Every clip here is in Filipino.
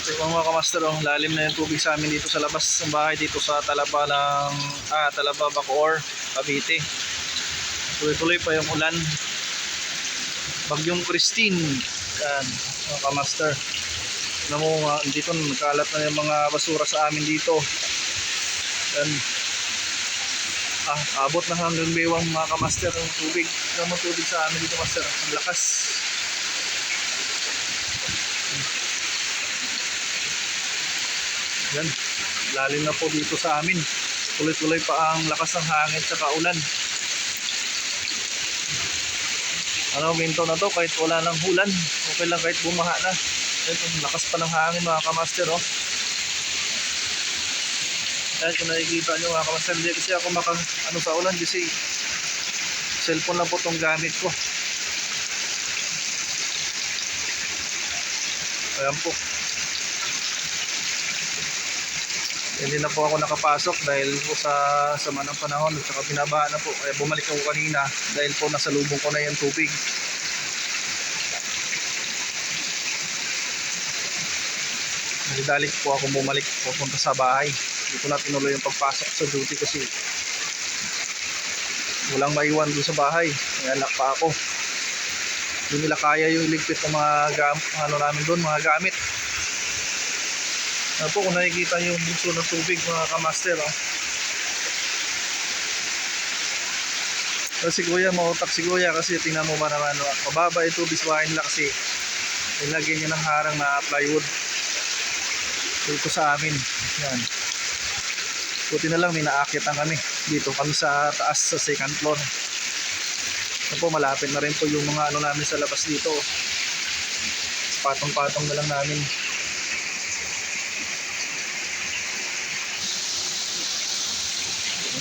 So mga kamaster, oh, lalim na yung tubig sa amin dito sa labas ng bahay dito sa Talaba ng Talaba, Bacoor, Cavite. Tuloy-tuloy pa yung ulan. Bagyong Christine. Yan, mga kamaster. Alam mo, dito nagkalat na yung mga basura sa amin dito. Yan. Abot na hanggang bewang mga kamaster ng tubig. Alam mo tubig sa amin dito, master. Ang lakas. Yan, lalim na po dito sa amin. Tuloy-tuloy pa ang lakas ng hangin at saka ulan. Ano, minto na to kahit wala ng ulan. Okay lang kahit bumaha na. Ito, lakas pa ng hangin mga kamaster, oh. Yan, kung nakikita nyo mga kamaster, hindi kasi ako sa ulan kasi cellphone lang po itong gamit ko. Ayan po. Hindi na po ako nakapasok dahil po sa sama ng panahon at saka binabaha na po. Kaya bumalik ako kanina dahil po nasa lubong ko na yung tubig. Dali po ako bumalik pupunta sa bahay. Hindi ko na tinuloy yung pagpasok sa duty kasi walang maiwan doon sa bahay. Kaya anak pa ako. Hindi nila kaya yung iligpit ng mga namin doon, mga gamit. Ano po, kung nakikita yung buso ng tubig mga kamaster, oh. So, si kuya, mautak si kuya kasi tingnan mo ba naman, mababa ito biswahin nila kasi nilagyan niya ng harang na plywood dito sa amin. Yan. Buti na lang may naakyatan kami dito kami sa taas sa second floor. Ano po, malapit na rin po yung mga namin sa labas dito. Patong-patong na lang namin.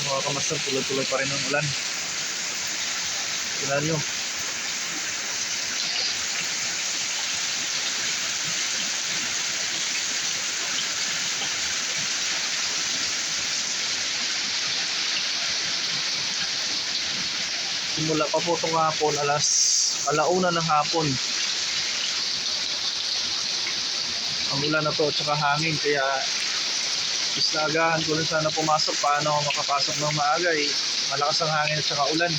Mga kamaster, tuloy-tuloy pa rin ang ulan. Tingnan nyo. Simula pa po itong hapon, alauna ng hapon. Ang ulan na to at saka hangin, kaya is naagahan ko rin sana pumasok. Paano makapasok ng maaga, malakas ang hangin at saka ulan.